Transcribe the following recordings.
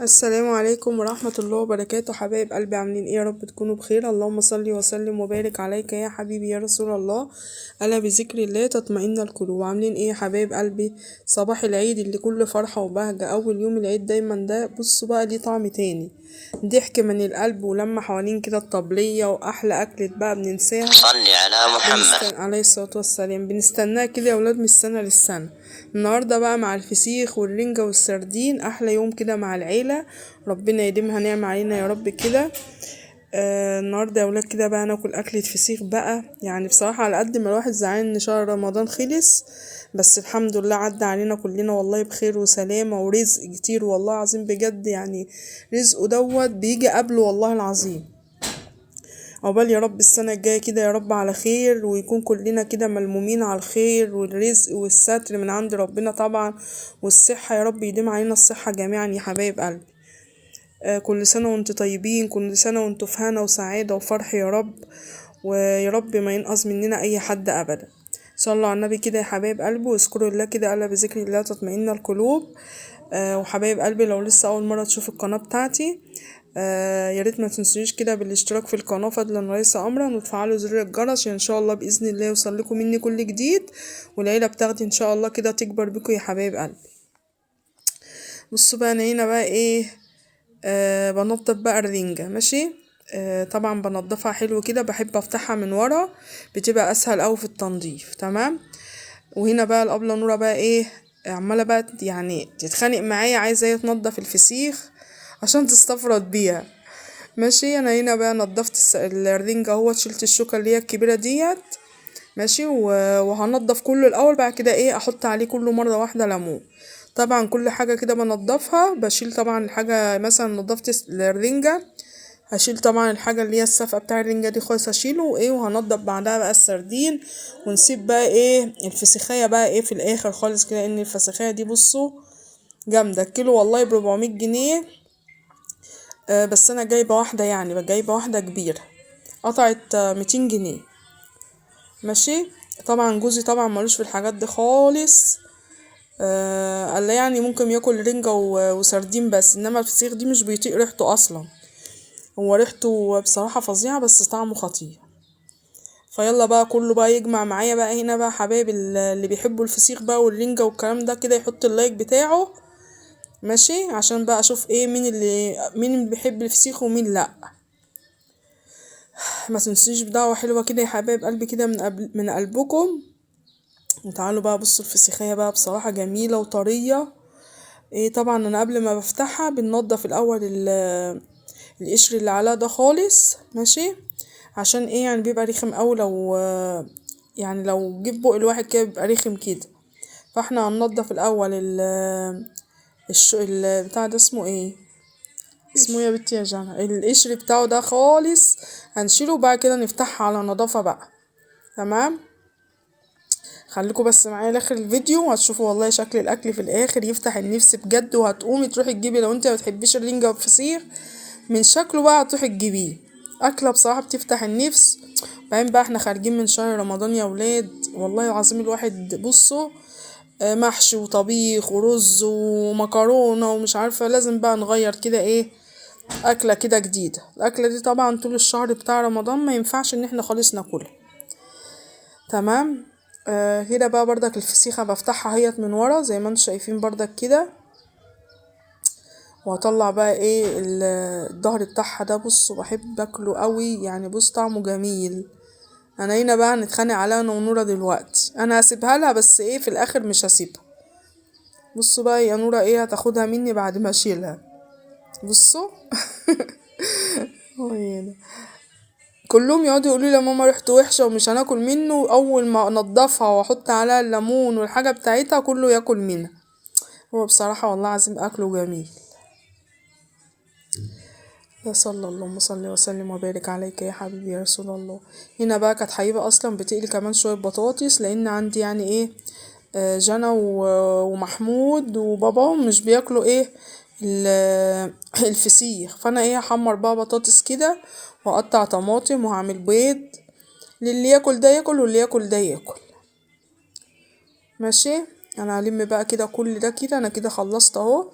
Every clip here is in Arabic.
السلام عليكم ورحمة الله وبركاته. حبايب قلبي عاملين ايه؟ يا رب تكونوا بخير. اللهم صل وسلم وبارك عليك يا حبيبي يا رسول الله. ألا بذكر الله تطمئن القلوب. عاملين ايه يا حبايب قلبي؟ صباح العيد اللي كله فرحة وبهجة. أول يوم العيد دايما ده بصوا بقى ليه طعم تاني، ضحك من القلب ولما حوالين كده الطبلية وأحلى أكلة بقى بننساها. صلي على محمد. عليه الصلاة والسلام. بنستناه كده يا ولاد من السنة للسنة. النهاردة بقى مع الفسيخ والرنجة والسردين، أحلى يوم كده مع العيلة. ربنا يديمها نعمة علينا يا رب كده. النهاردة يا ولاد كده بقى ناكل أكلة فسيخ بقى. يعني بصراحة على قد ما الواحد زعلان إن شهر رمضان خلص، بس الحمد لله عدى علينا كلنا والله بخير وسلامة ورزق كتير والله العظيم بجد. يعني رزقه دوت بيجي قبله والله العظيم. عقبال يا رب السنة الجاية كده يا رب على خير، ويكون كلنا كده ملمومين على الخير والرزق والستر من عند ربنا طبعا، والصحة يا رب يديم علينا الصحة جميعا يا حبايب قلبي. كل سنة وانتوا طيبين، كل سنة وانتوا في هنا وسعادة وفرح يا رب، ويا رب ما ينقص مننا أي حد أبدا. صلوا على النبي كده يا حبايب قلبي واذكروا الله كده، ألا بذكر الله تطمئن القلوب. وحبايب قلبي لو لسه أول مرة تشوف القناة بتاعتي، يا ريت ما تنسونيش كده بالاشتراك في القناة فضلا وليس أمرا، وتفعلوا زر الجرس عشان إن شاء الله بإذن الله يوصل لكم مني كل جديد، والعيلة بتاخدي إن شاء الله كده تكبر بكم يا حبايب قلبي. بصوا بقى أنا هنا بقى إيه، بنضف بقى الرنجة ماشي. طبعا بنضفها حلو كده، بحب افتحها من ورا بتبقى اسهل اوي في التنظيف. تمام. وهنا بقى الابلة نورة بقى ايه، عمالة بقى يعني تتخانق معايا، عايزة هي تنضف الفسيخ عشان تستفرد بيها. ماشي. انا هنا بقى نضفت الرنجة اهو، شلت الشوكة اللي هي الكبيرة ديت ماشي. وهنضف كله الاول، بعد كده ايه احط عليه كله مرة واحدة ليمون. طبعا كل حاجة كده بنضفها، بشيل طبعا الحاجة مثلا نضفت الرنجة، هشيل طبعا الحاجة اللي هي السفقة بتاع الرنجة دي خالص هشيله وايه، وهنضف بعدها بقى السردين، ونسيب بقى ايه الفسيخية بقى ايه في الاخر خالص كده. ان الفسيخية دي بصوا جامدة، الكيلو والله ب400 جنيه. بس انا جايبة واحدة، يعني جايبة واحدة كبيرة، قطعت 200 جنيه ماشي. طبعا جوزي طبعا ملوش في الحاجات دي خالص. قال لي يعني ممكن ياكل رنجة وسردين بس، انما الفسيخ دي مش بيطيق ريحته اصلا. هو ريحته بصراحة فظيعة بس طعمه خطير. فيلا بقى كله بقى يجمع معايا بقى هنا بقى حبايب اللي بيحبوا الفسيخ بقى والرنجة والكلام ده كده، يحط اللايك بتاعه ماشي، عشان بقى اشوف ايه مين اللي بيحب الفسيخ ومين لا. ما تنسيش بدعوة حلوة كده يا حبايب قلبي كده من قلبكم. وتعالوا بقى بصوا الفسيخية بقى بصراحة جميلة وطرية. ايه طبعا انا قبل ما بفتحها بننضف الاول القشر اللي عليها ده خالص ماشي. عشان ايه يعني بيبقى رخم اوي، لو يعني لو جه في بق الواحد كده بيبقى رخم كده. فاحنا هننضف الاول بتاع ده اسمه ايه، اسمه يا بنتي يا جنى، القشر بتاعه ده خالص هنشيله، وبعد كده نفتحها على نظافة بقى. تمام. خليكم بس معايا لاخر الفيديو وهتشوفوا والله شكل الاكل في الاخر يفتح النفس بجد، وهتقومي تروحي تجيبي لو انت ما بتحبيش الرنجة والفسيخ من شكله بقى هتروحي تجيبيه. اكله بصراحه بتفتح النفس. بعدين بقى احنا خارجين من شهر رمضان يا ولاد، والله العظيم الواحد بصوا محشي وطبيخ ورز ومكرونه ومش عارفه، لازم بقى نغير كده ايه، اكله كده جديده. الاكله دي طبعا طول الشهر بتاع رمضان ما ينفعش ان احنا خالص ناكلها. تمام. هنا بقى بردك الفسيخه بفتحها هيت من ورا زي ما انتم شايفين بردك كده، وهطلع بقى ايه الظهر بتاعها ده. بصوا بحب اكله قوي يعني، بص طعمه جميل. انا هنا بقى هنتخانق عليها انا ونورة دلوقتي، انا هسيبها لها بس ايه في الاخر مش هسيبها. بصوا بقى يا نورة ايه هتاخدها مني بعد ما اشيلها. بصوا هنا كلهم يقعدوا يقولوا لي يا ماما ريحته وحشه ومش هناكل منه، اول ما انضفها واحط عليها الليمون والحاجه بتاعتها كله ياكل منها. هو بصراحه والله عظيم اكله جميل. يا صلى اللهم صل وسلم وبارك عليك يا حبيبي يا رسول الله. هنا بقى كانت حبيبه اصلا بتقلي كمان شويه بطاطس، لان عندي يعني ايه جنى ومحمود وباباهم مش بياكلوا ايه الفسيخ. فانا ايه هحمر بقى بطاطس كده، واقطع طماطم وهعمل بيض، للي ياكل ده ياكل واللي ياكل ده ياكل ماشي. انا هلم بقى كده كل ده كده، انا كده خلصت اهو.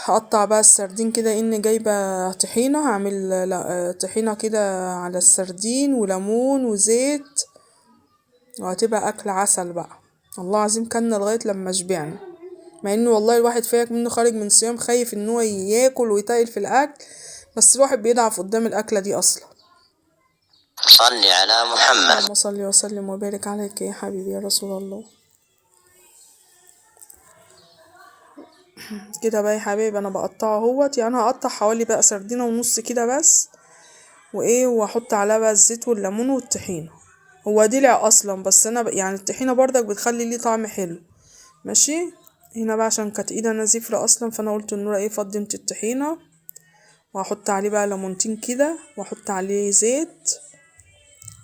هقطع بقى السردين كده، اني جايبة طحينة، هعمل طحينة كده على السردين وليمون وزيت، وهتبقى اكل عسل بقى. الله العظيم كلنا لغاية لما شبعنا، مع انه والله الواحد فايق منه خارج من صيام خايف ان هو ياكل ويتقل في الاكل، بس الواحد بيضعف قدام الاكلة دي اصلا. صل على محمد. اللهم صل وسلم وبارك عليك يا حبيبي يا رسول الله. كده بقى يا حبايبي انا بقطعه اهوت، يعني هقطع حوالي بقى سردينة ونص كده بس، واحط عليها بقى الزيت والليمون والطحينة. هو دلع اصلا، بس انا يعني الطحينة برضك بتخلي ليه طعم حلو. ماشي. هنا بقى عشان كانت ايدي زفرة اصلا، فانا قلت النورة فضمت الطحينة، وهحط عليه بقى ليمونتين كده، واحط عليه زيت،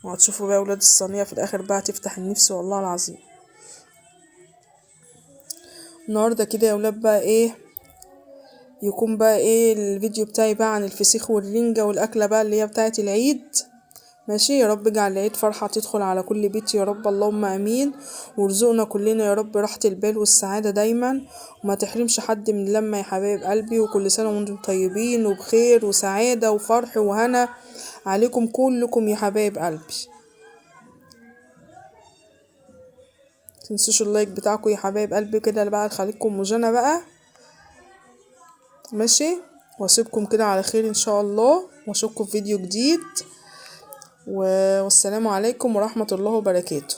وهتشوفوا بقى ولاد الصينية في الاخر بقى تفتح النفس والله العظيم. النهارده كده يا ولاد بقى يكون بقى الفيديو بتاعي بقى عن الفسيخ والرنجة والاكلة بقى اللي هي بتاعة العيد. ماشي. يا رب اجعل العيد فرحة تدخل على كل بيت يا رب، اللهم امين. وارزقنا كلنا يا رب راحة البال والسعادة دايما، وما تحرمش حد من لما يا حبايب قلبي. وكل سنة وانتم طيبين وبخير وسعادة وفرح وهنا عليكم كلكم يا حبايب قلبي. متنسوش اللايك بتاعكم يا حبايب قلبي كده بقى لخليكم وجنى بقى. ماشي. واسيبكم كده على خير ان شاء الله، واشوفكم في فيديو جديد، والسلام عليكم ورحمة الله وبركاته.